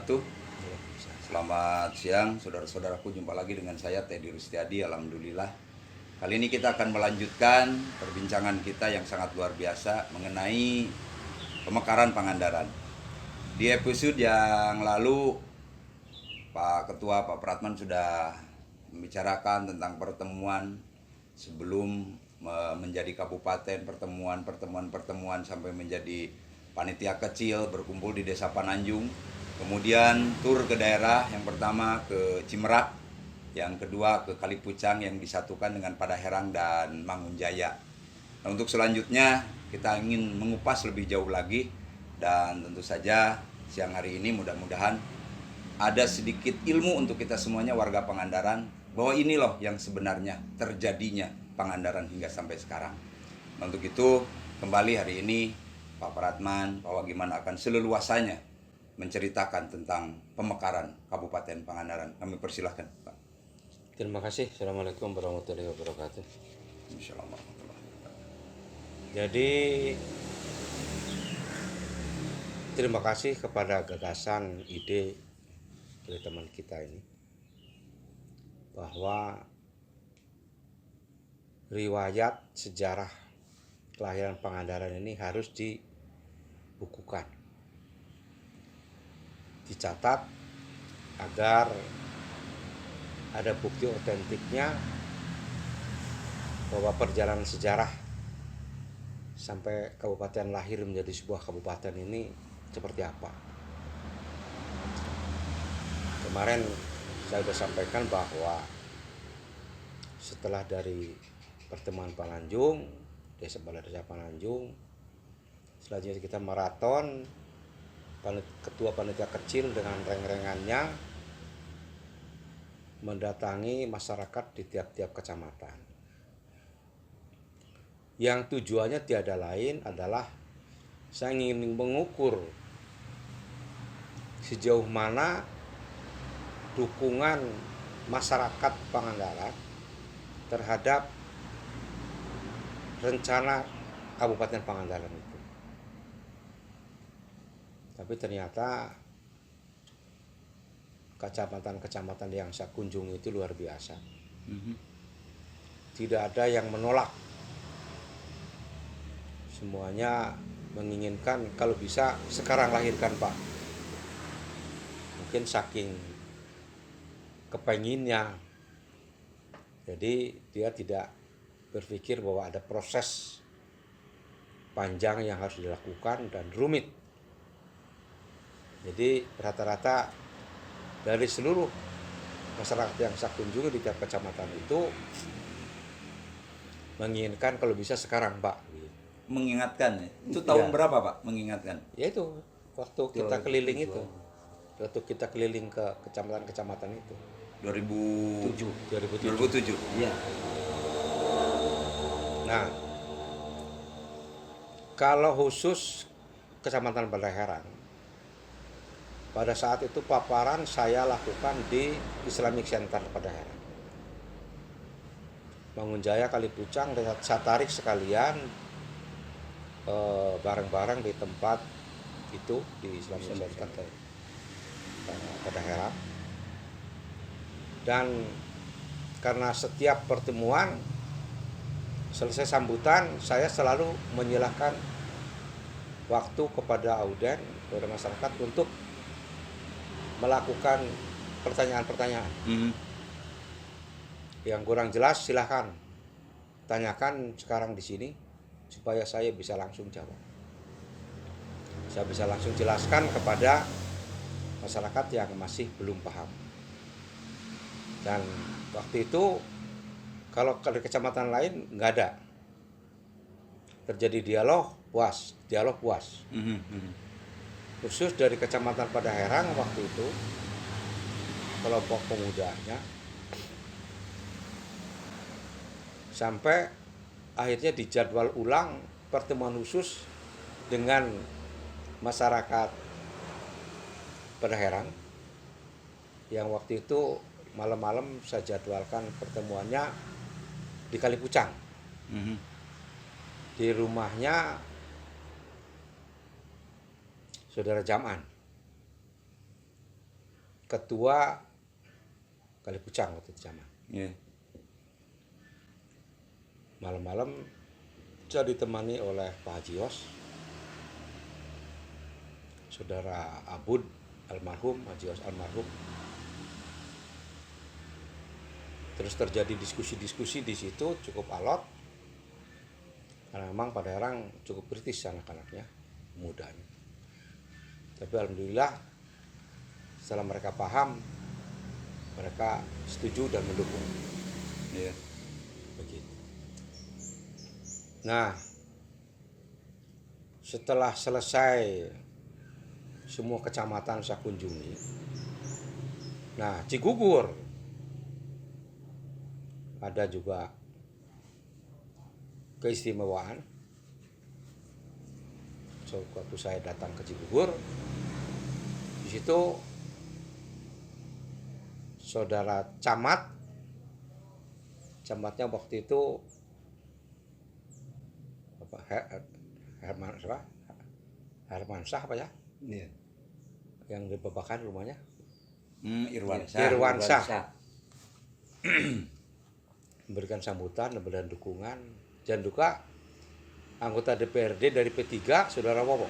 wabarakatuh. Selamat siang saudara-saudaraku, jumpa lagi dengan saya Teddy Rustiadi. Alhamdulillah, kali ini kita akan melanjutkan perbincangan kita yang sangat luar biasa mengenai pemekaran Pangandaran. Di episode yang lalu Pak Ketua, Pak Pratman sudah membicarakan tentang pertemuan sebelum menjadi kabupaten, pertemuan sampai menjadi panitia kecil berkumpul di Desa Pananjung. Kemudian tur ke daerah, yang pertama ke Cimerak, yang kedua ke Kalipucang yang disatukan dengan Padaherang dan Mangunjaya. Nah, untuk selanjutnya kita ingin mengupas lebih jauh lagi, dan tentu saja siang hari ini mudah-mudahan ada sedikit ilmu untuk kita semuanya warga Pangandaran, bahwa ini loh yang sebenarnya terjadinya Pangandaran hingga sampai sekarang. Nah, untuk itu kembali hari ini Pak Pratman, Pak Wagiman akan seleluasanya menceritakan tentang pemekaran Kabupaten Pangandaran. Kami persilahkan, Pak. Terima kasih. Assalamualaikum warahmatullahi wabarakatuh. Insyaallah. Jadi terima kasih kepada gagasan ide dari teman kita ini, bahwa riwayat sejarah kelahiran Pangandaran ini harus dibukukan, dicatat agar ada bukti otentiknya bahwa perjalanan sejarah sampai kabupaten lahir menjadi sebuah kabupaten ini seperti apa. Kemarin saya sudah sampaikan bahwa setelah dari pertemuan Pananjung, Desa Pananjung, selanjutnya kita maraton ketua panitia kecil dengan reng-rengannya mendatangi masyarakat di tiap-tiap kecamatan, yang tujuannya tiada lain adalah saya ingin mengukur sejauh mana dukungan masyarakat Pangandaran terhadap rencana Kabupaten Pangandaran itu. Tapi ternyata kecamatan-kecamatan yang saya kunjungi itu luar biasa. Tidak ada yang menolak. Semuanya menginginkan kalau bisa sekarang lahirkan, Pak. Mungkin saking kepenginnya. Jadi dia tidak berpikir bahwa ada proses panjang yang harus dilakukan dan rumit. Jadi rata-rata dari seluruh masyarakat yang saya kunjungi di tiap kecamatan itu menginginkan kalau bisa sekarang, Pak. Mengingatkan, itu tahun Ya. berapa, Pak? Mengingatkan? Ya itu waktu kita keliling itu, waktu kita keliling ke kecamatan-kecamatan itu. 2007. Iya. Nah, kalau khusus Kecamatan Padaherang, pada saat itu paparan saya lakukan di Islamic Center Padaherang. Mangunjaya, Kalipucang, dan saya tarik sekalian bareng-bareng di tempat itu di Islamic Center Padaherang. Dan karena setiap pertemuan selesai sambutan, saya selalu menyilahkan waktu kepada auden, kepada masyarakat untuk melakukan pertanyaan-pertanyaan. Yang kurang jelas silahkan tanyakan sekarang di sini supaya saya bisa langsung jawab. Saya bisa langsung jelaskan kepada masyarakat yang masih belum paham. Dan waktu itu kalau di kecamatan lain nggak ada. Terjadi dialog puas. Khusus dari Kecamatan Padaherang waktu itu, kelompok pemudanya, sampai akhirnya dijadwal ulang pertemuan khusus dengan masyarakat Padaherang, yang waktu itu malam-malam saya jadwalkan pertemuannya di Kalipucang, di rumahnya Saudara Jaman. ketua Kalipucang waktu itu zaman. Iya. Malam-malam saya ditemani oleh Pak Haji Yos, saudara Abud almarhum, Haji Yos almarhum. Terus terjadi diskusi-diskusi di situ cukup alot, karena memang pada orang cukup kritis anak-anaknya, mudanya. Tapi alhamdulillah setelah mereka paham, mereka setuju dan mendukung. Iya. Begitu. Nah, setelah selesai semua kecamatan saya kunjungi, nah Cigugur ada juga keistimewaan. So, waktu saya datang ke Cigugur, di situ saudara camatnya waktu itu apa, Hermansyah apa ya? Iya. Yang dibabakan rumahnya? Irwansyah. Irwansyah. Memberikan sambutan, memberikan dukungan, dan juga anggota DPRD dari P3, saudara Wowo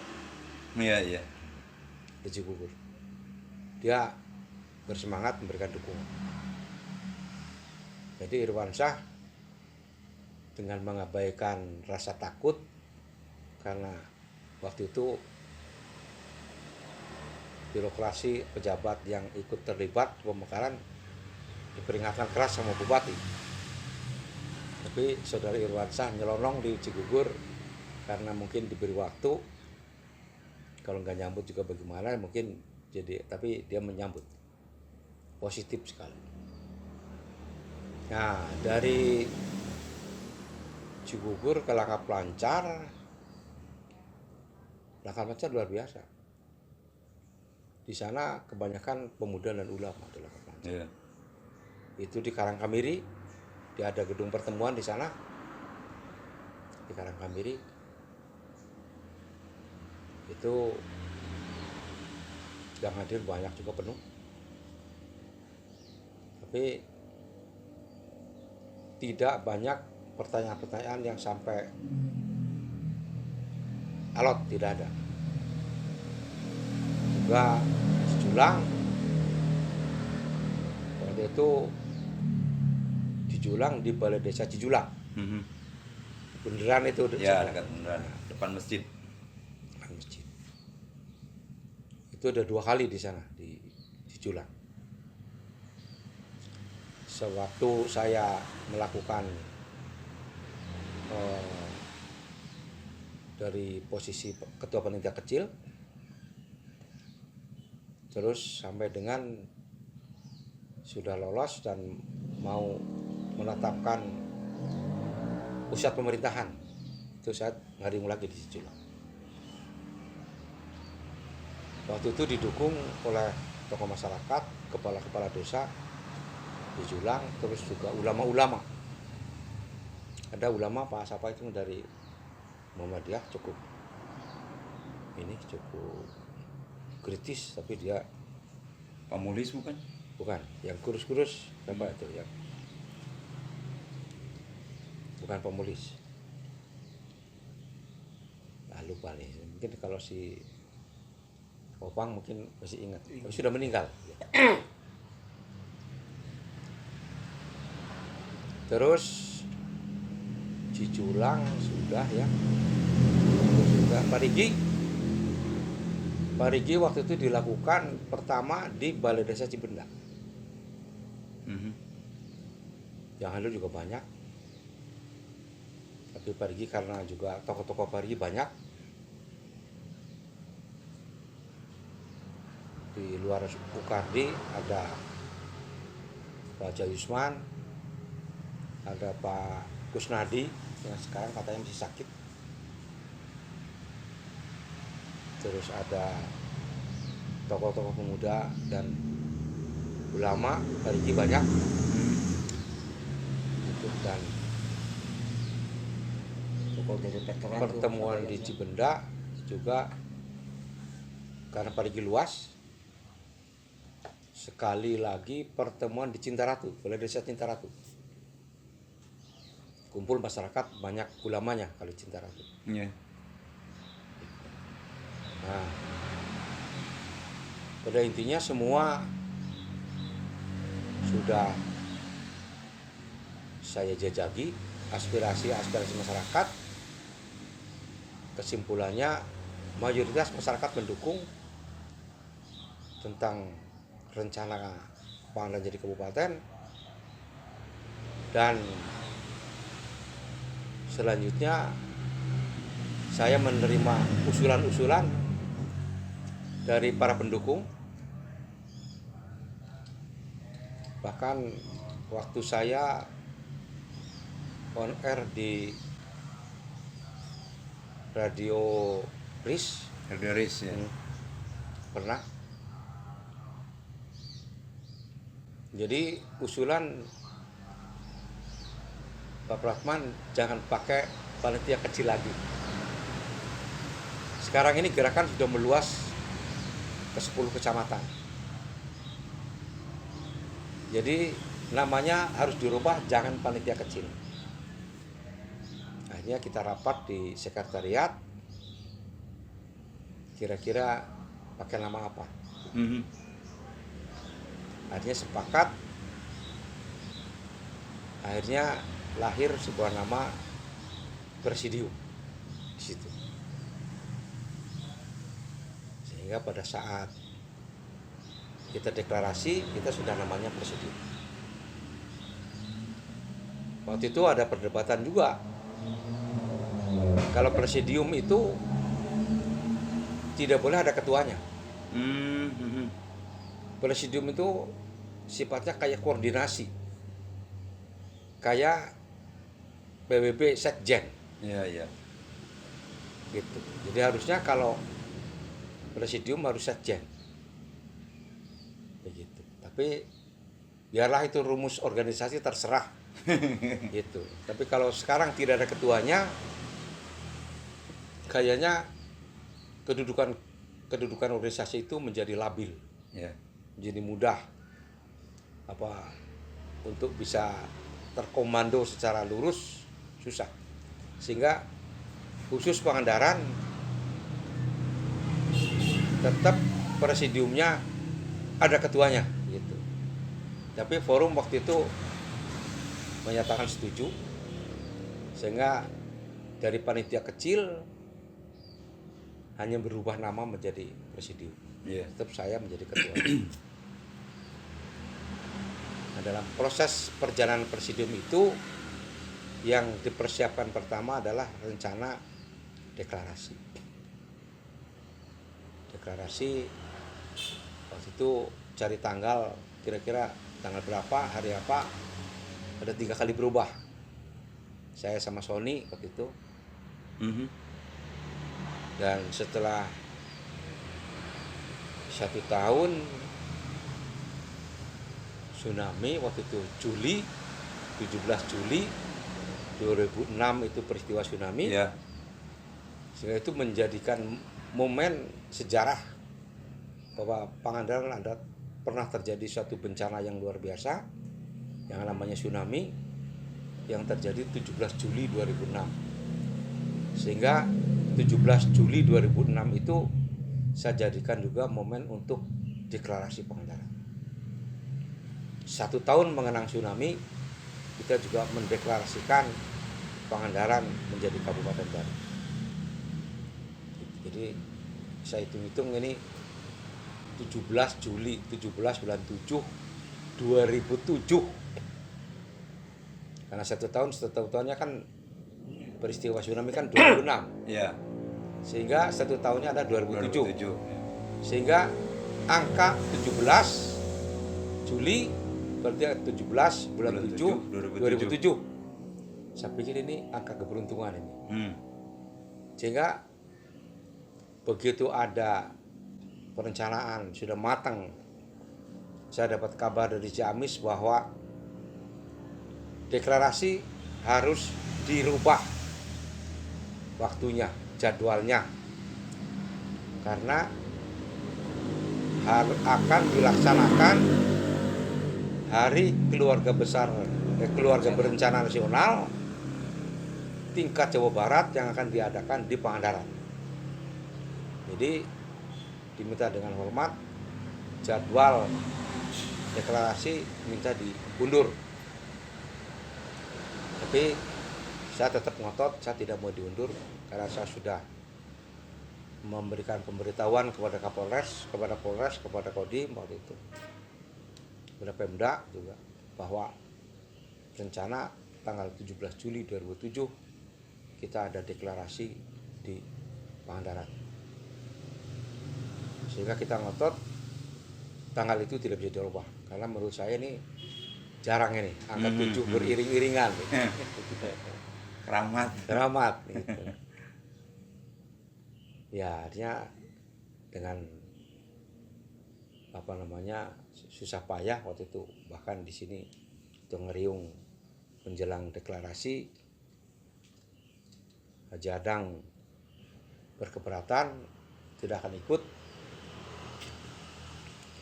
Iya, iya. di Cigugur. Dia bersemangat memberikan dukungan. Jadi Irwansyah dengan mengabaikan rasa takut, karena waktu itu birokrasi pejabat yang ikut terlibat pemekaran diperingatkan keras sama bupati. Tapi saudara Irwansyah nyelonong di Cigugur karena mungkin diberi waktu. Kalau nggak nyambut juga bagaimana, mungkin jadi, tapi dia menyambut positif sekali. Nah, dari Cigugur ke Langkaplancar luar biasa. Di sana kebanyakan pemuda dan ulama di Langkaplancar. Iya. Itu di Karangkamiri, dia ada gedung pertemuan di sana. Di Karangkamiri itu yang hadir banyak juga penuh. Tapi tidak banyak pertanyaan-pertanyaan yang sampai alot, tidak ada. Juga Julang waktu itu di Julang, di Balai Desa Cijulang, bundaran itu Ya, dekat beneran depan masjid. depan masjid. Itu ada 2 kali di sana di Cijulang. Sewaktu saya melakukan dari posisi ketua panitia kecil, terus sampai dengan sudah lolos dan mau menetapkan pusat pemerintahan, itu saya ngariung lagi di Cijulang. Waktu itu didukung oleh tokoh masyarakat, kepala-kepala desa di Julang, terus juga ulama-ulama. Ada ulama Pak Sapa itu dari Muhammadiyah, cukup kritis, tapi dia Pamulis bukan? bukan yang kurus-kurus, apa itu yang bukan pemulis. Lupa nih, mungkin kalau si Opang mungkin masih ingat, tapi sudah meninggal. Terus Cijulang sudah ya, sudah Parigi waktu itu dilakukan pertama di Balai Desa Cibenda. Yang hadir juga banyak, tapi Parigi karena juga tokoh-tokoh Parigi banyak. Di luar Ukardi ada Pak Jayusman, ada Pak Kusnadi yang sekarang katanya masih sakit. Terus ada tokoh-tokoh pemuda dan ulama Parigi banyak. Dan pertemuan di Cibenda juga karena Parigi luas, sekali lagi pertemuan di Cintaratu, Balai Desa Cintaratu. Kumpul masyarakat, banyak ulamanya kalau Cintaratu. Iya. Nah, pada intinya semua sudah saya jajaki aspirasi masyarakat. Kesimpulannya mayoritas masyarakat mendukung tentang rencana Pangandaran jadi kabupaten, dan selanjutnya saya menerima usulan-usulan dari para pendukung. Bahkan waktu saya on air di Radio RIS, ya. pernah. Jadi usulan Pak Pratman, jangan pakai panitia kecil lagi. Sekarang ini gerakan sudah meluas ke 10 kecamatan. Jadi namanya harus dirubah, jangan panitia kecil. Akhirnya kita rapat di sekretariat, kira-kira pakai nama apa. Akhirnya sepakat, akhirnya lahir sebuah nama Presidium di situ. Sehingga pada saat kita deklarasi, kita sudah namanya Presidium. Waktu itu ada perdebatan juga. Kalau Presidium itu tidak boleh ada ketuanya. Presidium itu sifatnya kayak koordinasi, kayak PBB Sekjen. Iya. Gitu. Jadi harusnya kalau Presidium harus Sekjen. Begitu. Tapi biarlah itu rumus organisasi, terserah. Gitu. Tapi kalau sekarang tidak ada ketuanya, kayaknya kedudukan organisasi itu menjadi labil. Ya. Jadi mudah untuk bisa terkomando secara lurus susah. Sehingga khusus Pangandaran tetap presidiumnya ada ketuanya gitu. Tapi forum waktu itu menyatakan setuju, sehingga dari panitia kecil hanya berubah nama menjadi presidium. Tetap saya menjadi ketua. Nah, dalam proses perjalanan presidium itu yang dipersiapkan pertama adalah rencana deklarasi. Waktu itu cari tanggal, kira-kira tanggal berapa, hari apa, ada 3 kali berubah. Saya sama Sony waktu itu. Dan setelah 1 tahun tsunami, waktu itu 17 Juli 2006 itu peristiwa tsunami. Ya. Sehingga itu menjadikan momen sejarah bahwa Pangandaran pernah terjadi suatu bencana yang luar biasa yang namanya tsunami yang terjadi 17 Juli 2006. Sehingga 17 Juli 2006 itu saya jadikan juga momen untuk deklarasi Pangandaran. 1 tahun mengenang tsunami, kita juga mendeklarasikan Pangandaran menjadi kabupaten baru. Jadi saya hitung-hitung ini 17 Juli, 17 bulan 7 2007. Karena 1 tahunnya kan peristiwa tsunami kan 2006. Ya. Sehingga 1 tahunnya ada 2007. 2007. Sehingga angka 17 Juli berarti 17 bulan 7 2007. Saya pikir ini angka keberuntungan ini. Sehingga begitu ada perencanaan sudah matang, saya dapat kabar dari Ciamis bahwa deklarasi harus dirubah waktunya, jadwalnya, karena akan dilaksanakan Hari Keluarga Besar Keluarga Berencana Nasional tingkat Jawa Barat yang akan diadakan di Pangandaran. Jadi diminta dengan hormat jadwal deklarasi minta diundur. Tapi saya tetap ngotot, saya tidak mau diundur karena saya sudah memberikan pemberitahuan kepada Kapolres, kepada Polres, kepada Kodim waktu itu, kepada Pemda juga, bahwa rencana tanggal 17 Juli 2007 kita ada deklarasi di Pangandaran. Sehingga kita ngotot tanggal itu tidak bisa dirubah karena menurut saya ini jarang ini angka 7 beriring-iringan gitu. Keramat gitu. Ya artinya dengan susah payah waktu itu, bahkan di sini itu ngeriung menjelang deklarasi, Haji Adang berkeberatan tidak akan ikut,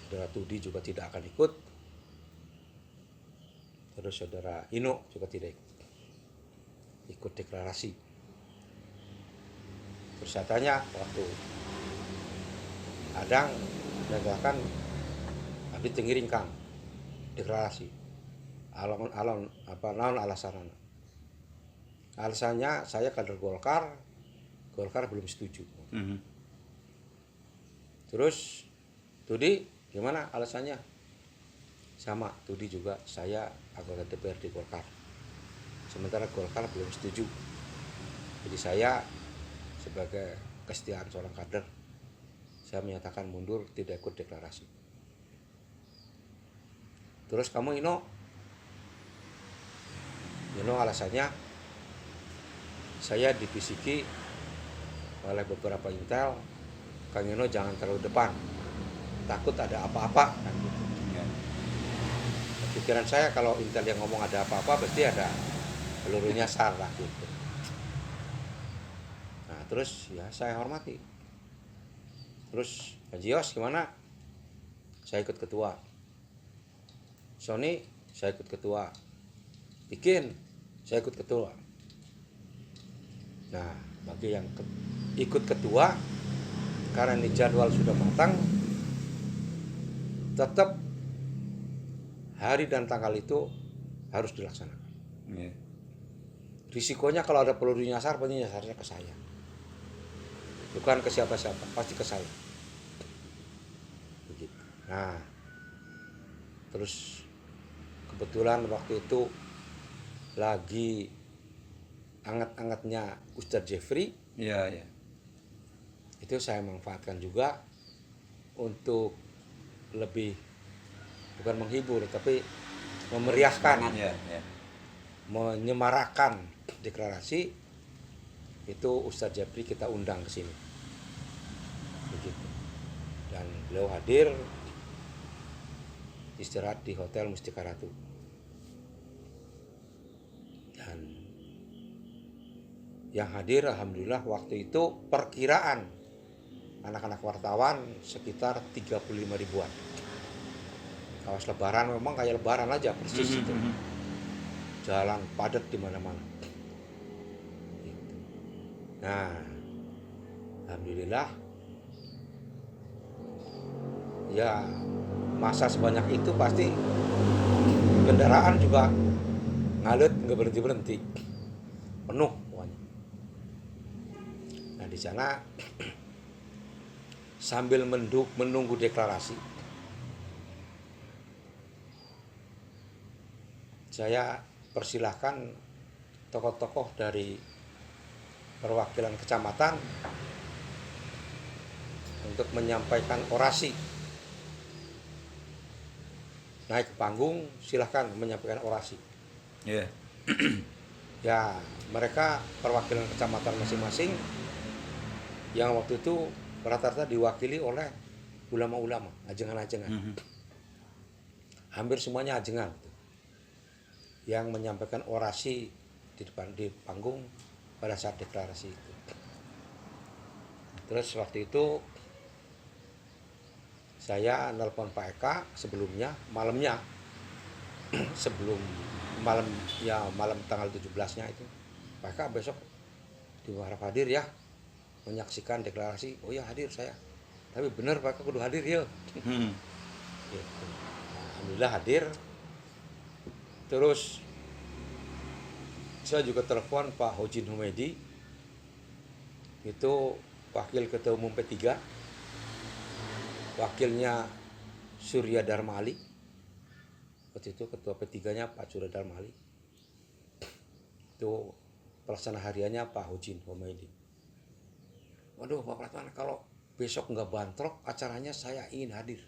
Saudara Tudi juga tidak akan ikut, terus Saudara Ino juga tidak ikut deklarasi. Terus saya tanya waktu Adang mengatakan habis tengiring Kang deklarasi alon alasannya. Alasannya saya kader Golkar belum setuju. Terus Tudi gimana alasannya? Sama, Tudi juga saya anggota DPRD Golkar. Sementara Golkar belum setuju. Jadi saya sebagai kesetiaan seorang kader, saya menyatakan mundur, tidak ikut deklarasi. Terus kamu Ino alasannya saya dibisiki oleh beberapa intel, Kang Ino jangan terlalu depan, takut ada apa-apa kan gitu. Pikiran saya kalau intel yang ngomong ada apa-apa pasti ada peluru nyasar lah gitu. Nah terus ya saya hormati. Terus Haji Yos gimana? Saya ikut ketua. Sony saya ikut ketua. Bikin saya ikut ketua. Nah bagi yang ikut ketua, karena ini jadwal sudah matang, tetap hari dan tanggal itu harus dilaksanakan. Risikonya kalau ada peluru nyasar, pasti nyasarnya ke saya, bukan ke siapa-siapa, pasti ke saya. Begitu. Nah, terus kebetulan waktu itu lagi anget-angetnya Ustadz Jeffrey. Iya. Itu saya manfaatkan juga untuk lebih bukan menghibur tapi memeriahkan, menyemarakkan deklarasi itu. Ustadz Jeffrey kita undang ke sini, begitu. Dan beliau hadir istirahat di Hotel Mustika Ratu. Dan yang hadir alhamdulillah waktu itu perkiraan anak-anak wartawan sekitar 35 ribuan. Kawas lebaran memang kayak lebaran aja persis itu. Jalan padat di mana-mana. Nah, alhamdulillah ya masa sebanyak itu pasti kendaraan juga ngalut, nggak berhenti penuh pokoknya. Nah di sana sambil menunggu deklarasi, saya persilahkan tokoh-tokoh dari perwakilan kecamatan untuk menyampaikan orasi. Naik ke panggung, silahkan menyampaikan orasi. Ya, mereka perwakilan kecamatan masing-masing yang waktu itu rata-rata diwakili oleh ulama-ulama, ajengan-ajengan. Hampir semuanya ajengan yang menyampaikan orasi di panggung pada saat deklarasi itu. Terus waktu itu saya nelpon Pak Eka sebelumnya malamnya sebelum malam ya malam tanggal 17-nya itu, Pak Eka besok diharap hadir ya menyaksikan deklarasi. Oh ya hadir saya, tapi bener Pak Eka kudu hadir ya. Gitu. Alhamdulillah hadir. Terus saya juga telepon Pak Hojin Humedi, itu wakil ketua umum P3, wakilnya Surya Dharma Ali, waktu itu ketua P3-nya Pak Surya Dharma Ali, itu pelaksana hariannya Pak Hojin Humedi. Waduh Pak Pratman, kalau besok nggak bantrok acaranya saya ingin hadir.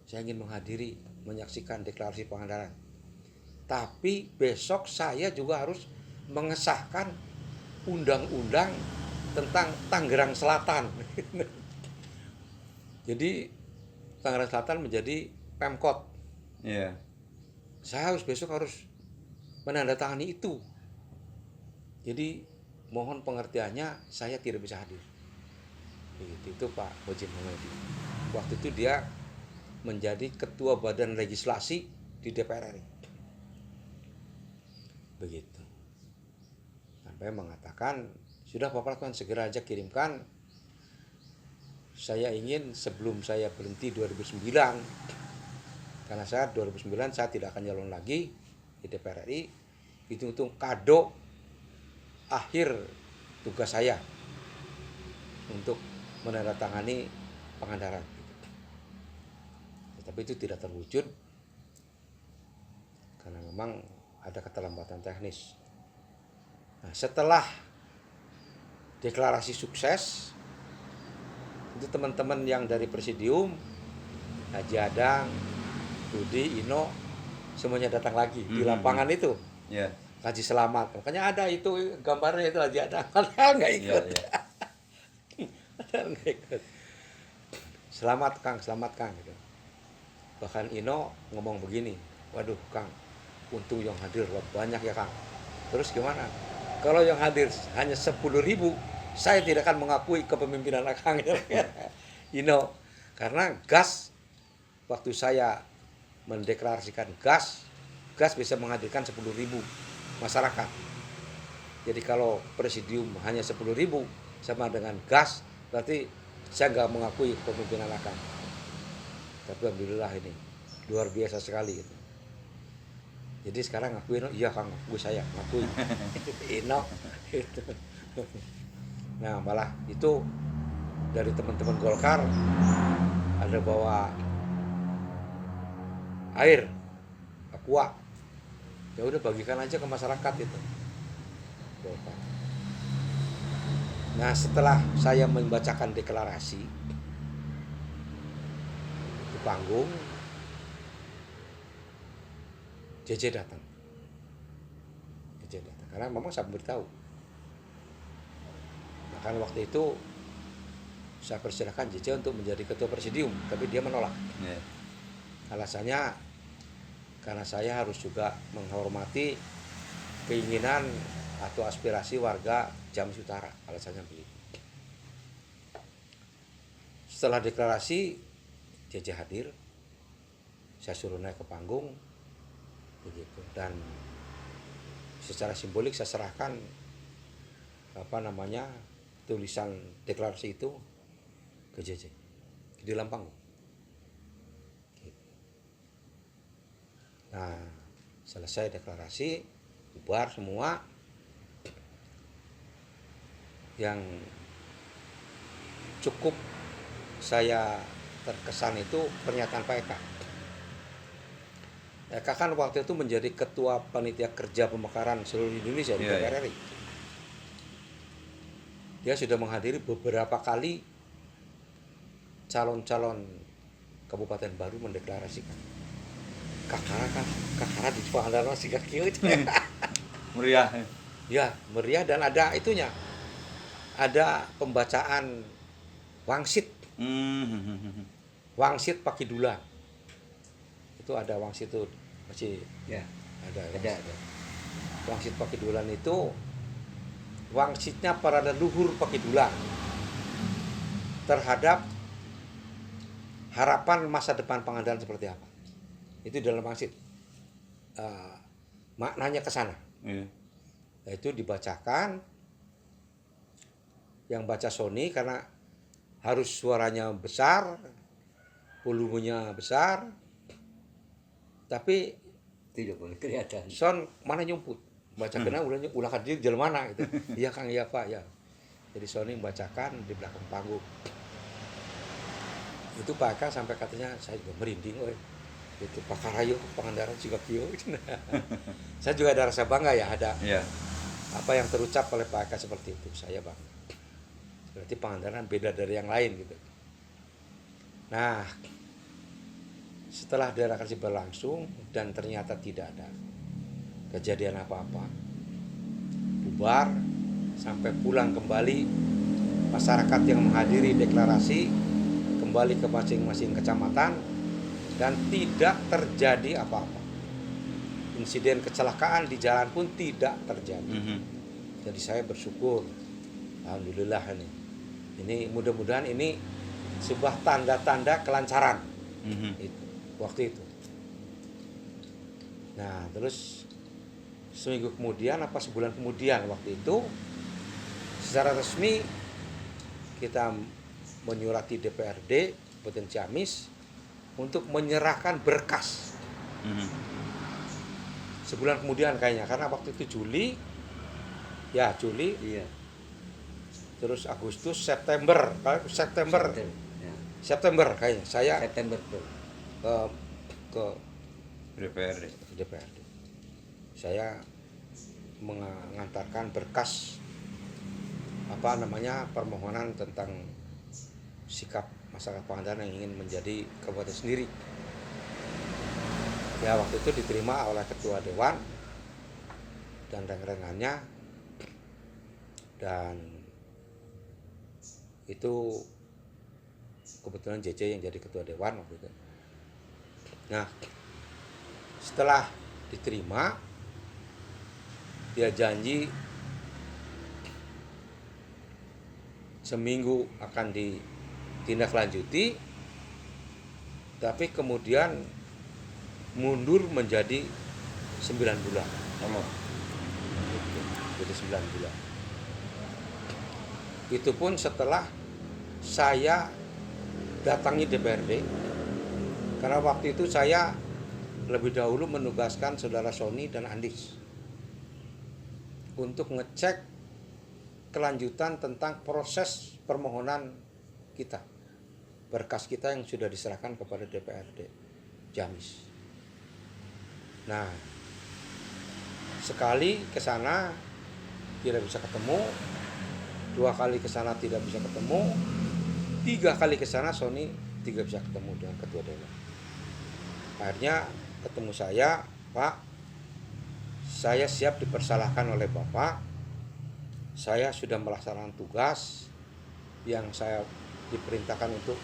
Saya ingin menghadiri, menyaksikan deklarasi Pangandaran. Tapi besok saya juga harus mengesahkan undang-undang tentang Tangerang Selatan. Jadi Tangerang Selatan menjadi Pemkot. Iya. Saya besok harus menandatangani itu. Jadi mohon pengertiannya saya tidak bisa hadir. Begitu itu Pak Hojin Humedi. Waktu itu dia menjadi ketua badan legislasi di DPR RI. Begitu. Sampai mengatakan, sudah Pak Pratman segera aja kirimkan. Saya ingin sebelum saya berhenti 2009, karena saya 2009 saya tidak akan nyalon lagi di DPR RI, itu untuk kado akhir tugas saya untuk menandatangani Pangandaran. Tapi itu tidak terwujud karena memang ada keterlambatan teknis. Nah, setelah deklarasi sukses, itu teman-teman yang dari presidium, Haji Adang, Rudi, Ino, semuanya datang lagi di lapangan itu. Yeah. Haji Selamat, makanya ada itu gambarnya itu Haji Adang, padahal nggak ikut. Padahal nggak ikut. Selamat Kang, gitu. Bahkan Ino ngomong begini, waduh Kang, untung yang hadir banyak ya Kang. Terus gimana? Kalau yang hadir hanya 10.000, saya tidak akan mengakui kepemimpinan Kang. Ino, karena gas, waktu saya mendeklarasikan gas bisa menghadirkan 10.000 masyarakat. Jadi kalau presidium hanya 10.000 sama dengan gas, berarti saya nggak mengakui kepemimpinan Kang. Tapi alhamdulillah ini luar biasa sekali gitu. Jadi sekarang ngakuin, iya Kang, gue saya ngakui. Ino itu. Nah malah itu dari teman-teman Golkar ada bawa air, aqua, ya udah bagikan aja ke masyarakat itu. Golkar. Nah setelah saya membacakan deklarasi di panggung, JJ datang. Karena memang saya beritahu. Bahkan waktu itu saya persilahkan JJ untuk menjadi ketua presidium, tapi dia menolak. Yeah. Alasannya karena saya harus juga menghormati keinginan atau aspirasi warga Jambi Utara. Alasannya begitu. Setelah deklarasi, JJ hadir. Saya suruh naik ke panggung. Begitu, dan secara simbolik saya serahkan tulisan deklarasi itu ke JJ di dalam panggung. Nah selesai deklarasi, bubar semua. Yang cukup saya terkesan itu pernyataan Pak Eka. Eka kan waktu itu menjadi ketua panitia kerja pemekaran seluruh Indonesia di DPR RI. Dia sudah menghadiri beberapa kali calon-calon kabupaten baru mendeklarasikan. Kakara di Pangandaran sih kieu. Meriah. Ya, meriah dan ada itunya. Ada pembacaan wangsit. Wangsit Pakidula. Itu ada wangsit itu masih ya ada. Wangsit Pakidulan itu wangsitnya para leluhur Pakidulan terhadap harapan masa depan Pangandaran seperti apa. Itu dalam maksud maknanya ke sana. Iya. Itu dibacakan, yang baca Sony karena harus suaranya besar, volumenya besar, tapi Tidak boleh kelihatan. son mana nyumput baca kena ulah kadir jalan mana gitu. Iya Kang, iya Pak, ya. Jadi Sony membacakan di belakang panggung. Itu Pak Eka sampai katanya saya juga merinding, itu Pak Karayo Pangandaran juga kio. Saya juga ada rasa bangga ya, ada Iya. apa yang terucap oleh Pak Eka seperti itu, saya bangga. Berarti Pangandaran beda dari yang lain gitu. Nah, setelah deklarasi berlangsung dan ternyata tidak ada kejadian apa-apa, bubar sampai pulang kembali, masyarakat yang menghadiri deklarasi kembali ke masing-masing kecamatan dan tidak terjadi apa-apa. Insiden kecelakaan di jalan pun tidak terjadi. Jadi saya bersyukur, alhamdulillah ini mudah-mudahan ini sebuah tanda-tanda kelancaran itu, waktu itu. Nah terus seminggu kemudian apa sebulan kemudian waktu itu secara resmi kita menyurati DPRD Kabupaten Ciamis untuk menyerahkan berkas. Sebulan kemudian kayaknya, karena waktu itu Juli, Iya. terus Agustus, September Ya. September kayaknya saya September tuh. ke DPRD. DPRD. Saya mengantarkan berkas permohonan tentang sikap masyarakat Pangandaran yang ingin menjadi kabupaten sendiri. Ya waktu itu diterima oleh Ketua Dewan dan reng-rengannya, dan itu kebetulan JJ yang jadi Ketua Dewan waktu itu. Nah setelah diterima, dia janji seminggu akan ditindaklanjuti, tapi kemudian mundur menjadi 9 bulan. Jadi 9 bulan. Itu pun setelah saya datangi DPRD, karena waktu itu saya lebih dahulu menugaskan saudara Sony dan Andis untuk ngecek kelanjutan tentang proses permohonan kita, berkas kita yang sudah diserahkan kepada DPRD Ciamis. Nah, sekali ke sana tidak bisa ketemu, 2 kali ke sana tidak bisa ketemu, 3 kali ke sana Sony tidak bisa ketemu dengan Ketua Dewan. Akhirnya ketemu saya, Pak, saya siap dipersalahkan oleh Bapak. Saya sudah melaksanakan tugas yang saya diperintahkan untuk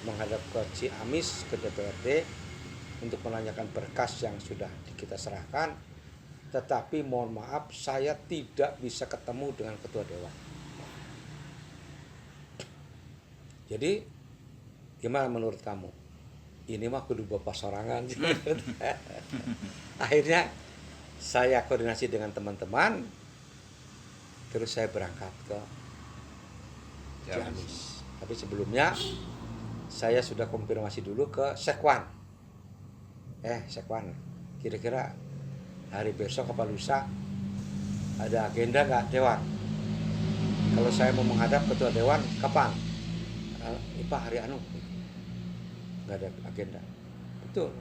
menghadap ke Ciamis, ke DPRD, untuk menanyakan berkas yang sudah kita serahkan. Tetapi mohon maaf, saya tidak bisa ketemu dengan Ketua Dewan. Jadi gimana menurut kamu? Ini mah kudu bapak sorangan. Akhirnya saya koordinasi dengan teman-teman, terus saya berangkat ke Ciamis. Tapi sebelumnya saya sudah konfirmasi dulu ke Sekwan. Sekwan, kira-kira hari besok apa lusa ada agenda nggak Dewan? Kalau saya mau menghadap Ketua Dewan, kapan? Pak hari anu nggak ada agenda. Betul,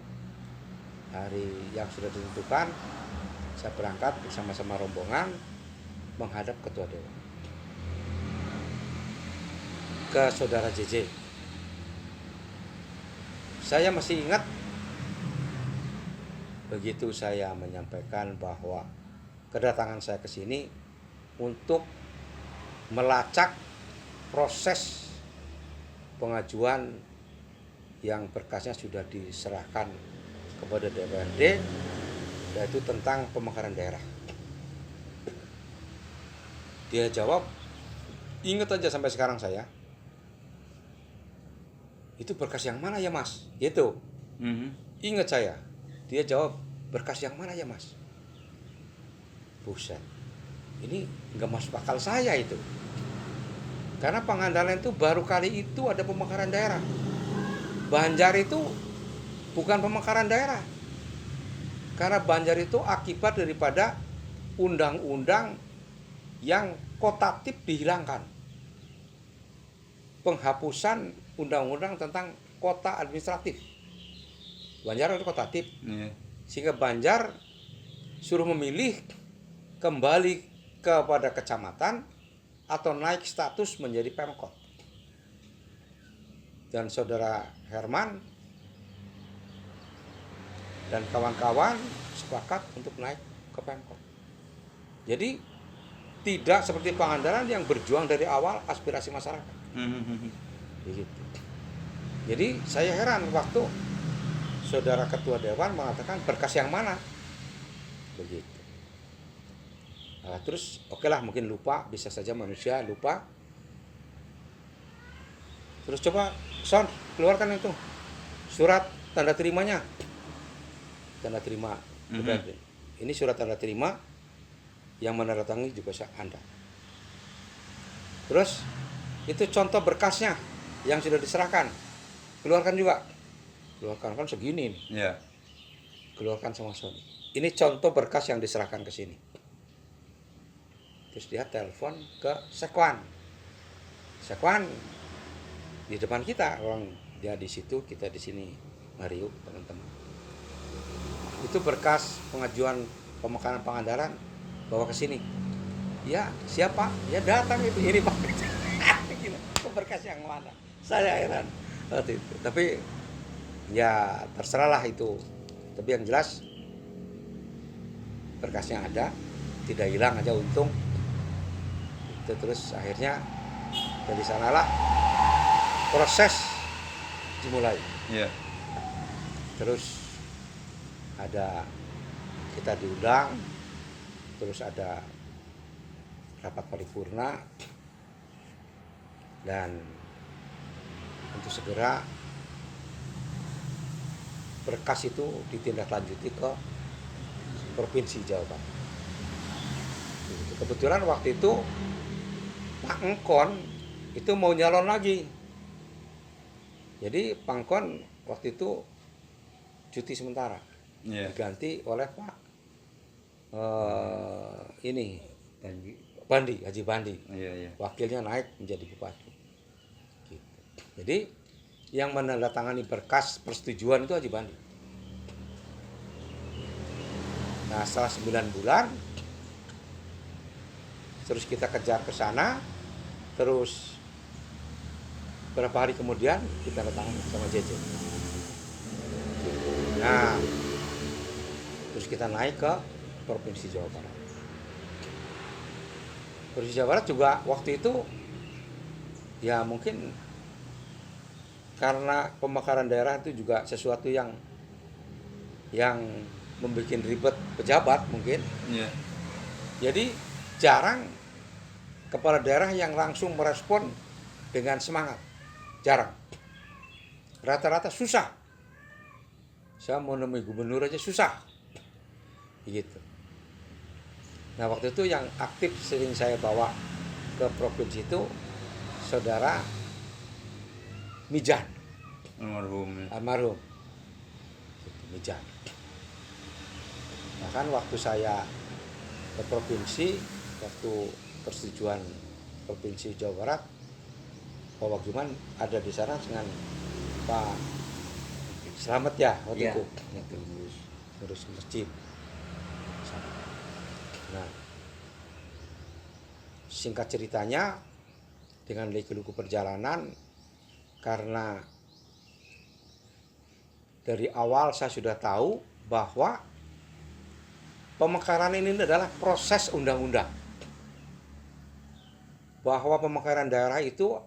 hari yang sudah ditentukan saya berangkat bersama-sama rombongan menghadap Ketua Dewan, ke saudara JJ. Saya masih ingat begitu saya menyampaikan bahwa kedatangan saya ke sini untuk melacak proses pengajuan yang berkasnya sudah diserahkan kepada DPRD, yaitu tentang pemekaran daerah. Dia jawab, ingat aja sampai sekarang saya, Itu berkas yang mana ya Mas? Itu. Ingat saya. Dia jawab, berkas yang mana ya Mas? Buset. Ini nggak masuk akal saya itu. Karena Pangandaran itu baru kali itu ada pemekaran daerah. Banjar itu bukan pemekaran daerah. Karena Banjar itu akibat daripada undang-undang yang kotatif dihilangkan. Penghapusan undang-undang tentang kota administratif. Banjar itu kotatif. Sehingga Banjar suruh memilih kembali kepada kecamatan atau naik status menjadi Pemkot. Dan saudara Herman dan kawan-kawan sepakat untuk naik ke Pemkot. Jadi tidak seperti Pangandaran yang berjuang dari awal aspirasi masyarakat. Begitu. Jadi saya heran waktu saudara ketua dewan mengatakan berkas yang mana, begitu. Nah, terus oke lah, mungkin lupa, bisa saja manusia lupa. Terus coba Son, keluarkan itu surat tanda terimanya. Tanda terima. Ini surat tanda terima yang menandatangani juga Anda. Terus itu contoh berkasnya yang sudah diserahkan. Keluarkan juga. Keluarkan, kan segini nih. Yeah. Keluarkan sama Son. Ini contoh berkas yang diserahkan ke sini. Terus dia telepon ke Sekwan. Sekwan di depan kita, orang dia di situ, kita di sini. Mario, teman-teman. Itu berkas pengajuan pemekaran Pangandaran, bawa ke sini. Ya, siapa? Ya datang itu. Ini Pak. Itu berkas yang mana? Saya heran waktu itu. Tapi ya terserahlah itu. Tapi yang jelas berkasnya ada, tidak hilang aja, untung. Itu terus akhirnya dari sanalah proses dimulai. Yeah. Terus ada kita diundang, terus ada rapat paripurna, dan untuk segera berkas itu ditindaklanjuti ke Provinsi Jawa Barat. Kebetulan waktu itu Pak Engkon itu mau nyalon lagi. Jadi Pak Engkon waktu itu cuti sementara. Yeah. Diganti oleh Pak ini Bandi. Haji Bandi. Yeah. Wakilnya naik menjadi bupati. Gitu. Jadi yang menandatangani berkas persetujuan itu Haji Bandi. Nah, setelah 9 bulan terus kita kejar ke sana, terus berapa hari kemudian kita datang sama JJ. Nah, terus kita naik ke Provinsi Jawa Barat. Provinsi Jawa Barat juga waktu itu ya mungkin karena pemekaran daerah itu juga sesuatu yang membuat ribet pejabat mungkin. Yeah. Jadi jarang kepala daerah yang langsung merespon dengan semangat. Jarang. Rata-rata susah. Saya mau nemui gubernur aja susah. Begitu. Nah, waktu itu yang aktif sering saya bawa ke provinsi itu saudara Mijan. Almarhum. Mijan. Bahkan waktu saya ke provinsi, waktu persetujuan Provinsi Jawa Barat, Pak Wagiman ada di sana dengan Pak Selamat ya waktu itu. Ngurus masjid. Nah, singkat ceritanya dengan liku-liku perjalanan, karena dari awal saya sudah tahu bahwa pemekaran ini adalah proses undang-undang. Bahwa pemekaran daerah itu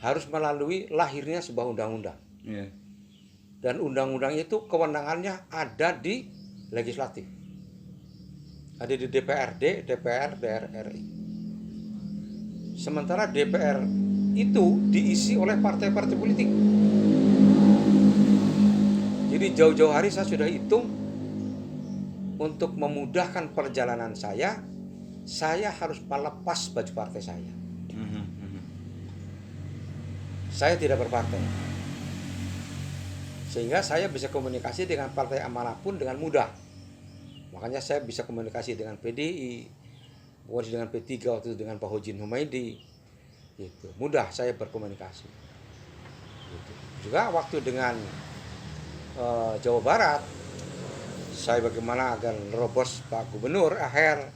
harus melalui lahirnya sebuah undang-undang. Yeah. Dan undang-undang itu kewenangannya ada di legislatif. Ada di DPRD, DPR, DPR RI. Sementara DPR itu diisi oleh partai-partai politik. Jadi jauh-jauh hari saya sudah hitung untuk memudahkan perjalanan saya harus melepas baju partai saya. Saya tidak berpartai. Sehingga saya bisa komunikasi dengan partai manapun dengan mudah. Makanya saya bisa komunikasi dengan PDI, komunikasi dengan P3 waktu itu dengan Pak Hojin Humaydi. Gitu. Mudah saya berkomunikasi. Gitu. Juga waktu dengan Jawa Barat, saya bagaimana agar nerobos Pak Gubernur Aher,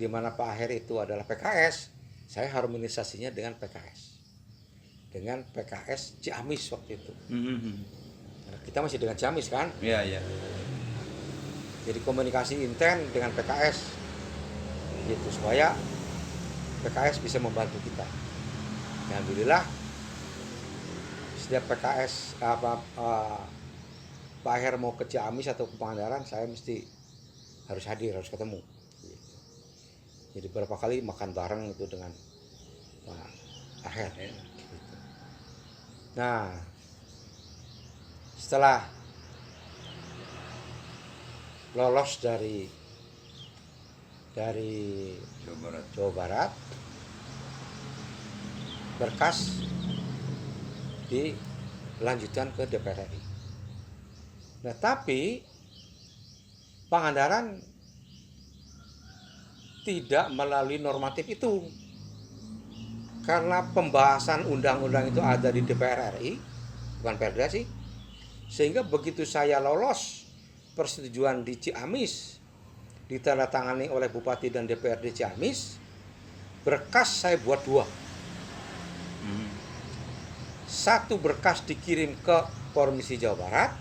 di mana Pak Aher itu adalah PKS, saya harmonisasinya dengan PKS. Dengan PKS Ciamis waktu itu. Kita masih dengan Ciamis kan? Iya, iya. Jadi komunikasi intent dengan PKS, gitu supaya PKS bisa membantu kita. Alhamdulillah, setiap PKS Pak Aher mau ke Ciamis atau ke Pangandaran, saya mesti harus hadir, harus ketemu. Gitu. Jadi beberapa kali makan bareng itu dengan Pak Aher. Gitu. Nah, setelah lolos dari Jawa Barat, berkas dilanjutkan ke DPR RI. Nah, tapi Pangandaran tidak melalui normatif itu. Karena pembahasan undang-undang itu ada di DPR RI, bukan Perda sih. Sehingga begitu saya lolos persetujuan di Ciamis, ditandatangani oleh Bupati dan DPRD Ciamis, berkas saya buat 2. Satu berkas dikirim ke Komisi Jawa Barat,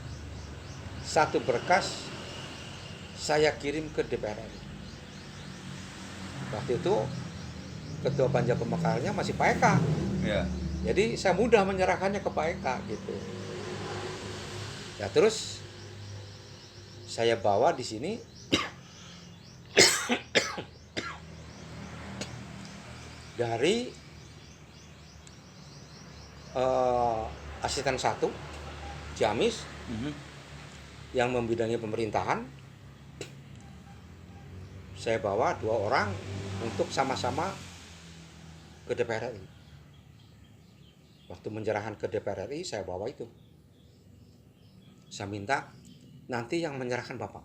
satu berkas saya kirim ke DPR RI. Waktu itu Ketua Panja Pemekarannya masih Pak Eka. Ya. Jadi saya mudah menyerahkannya ke Pak Eka gitu. Ya terus saya bawa di sini dari asisten 1 Ciamis yang membidangi pemerintahan. Saya bawa 2 orang untuk sama-sama ke DPR RI. Waktu menyerahkan ke DPR RI saya bawa itu. Saya minta nanti yang menyerahkan Bapak,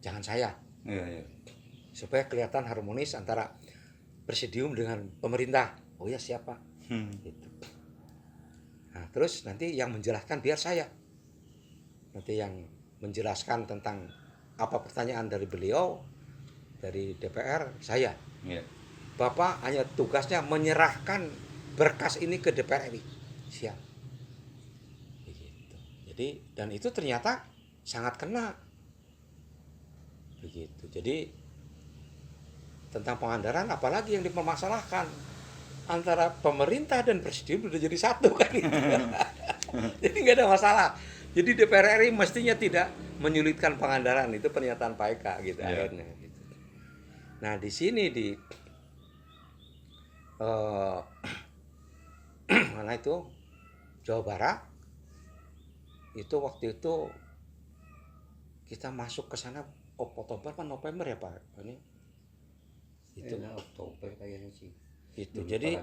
jangan saya. Iya, iya. Supaya kelihatan harmonis antara presidium dengan pemerintah. Oh ya siapa? Gitu. Nah, terus nanti yang menjelaskan biar saya. Nanti yang menjelaskan tentang apa pertanyaan dari beliau, dari DPR, saya. Iya. Bapak hanya tugasnya menyerahkan berkas ini ke DPR RI. Siap. Begitu. Jadi dan itu ternyata sangat kena. Begitu. Jadi tentang Pangandaran apalagi yang dipermasalahkan antara pemerintah dan presidium udah jadi satu kan gitu. Jadi nggak ada masalah. Jadi DPR RI mestinya tidak menyulitkan Pangandaran, itu pernyataan Pak Eka gitu akhirnya. Gitu. Nah di sini di mana itu Jawa Barat itu waktu itu kita masuk ke sana Oktober apa November ya Pak? Ini itu Oktober kayaknya sih. Itu jadi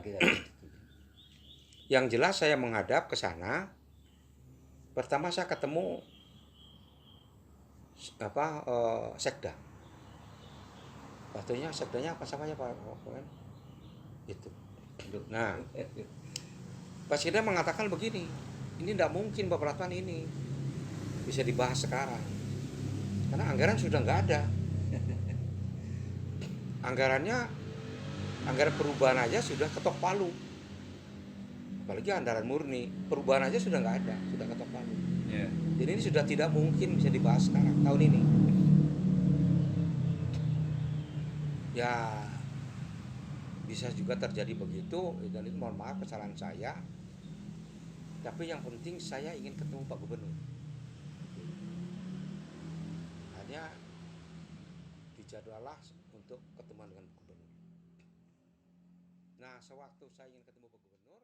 yang jelas saya menghadap ke sana. Pertama saya ketemu sekda. Waktunya sekdanya apa samanya Pak? Itu. Nah, Pak Sekda mengatakan begini, ini tidak mungkin peraturan ini bisa dibahas sekarang, karena anggaran sudah nggak ada. Anggaran perubahan aja sudah ketok palu, apalagi anggaran murni perubahan aja sudah nggak ada, sudah ketok palu. Yeah. Jadi ini sudah tidak mungkin bisa dibahas sekarang tahun ini. Ya bisa juga terjadi begitu, dan itu mohon maaf kesalahan saya. Tapi yang penting saya ingin ketemu Pak Gubernur. Hanya dijadwallah untuk ketemuan dengan Pak Gubernur. Nah, sewaktu saya ingin ketemu Pak Gubernur,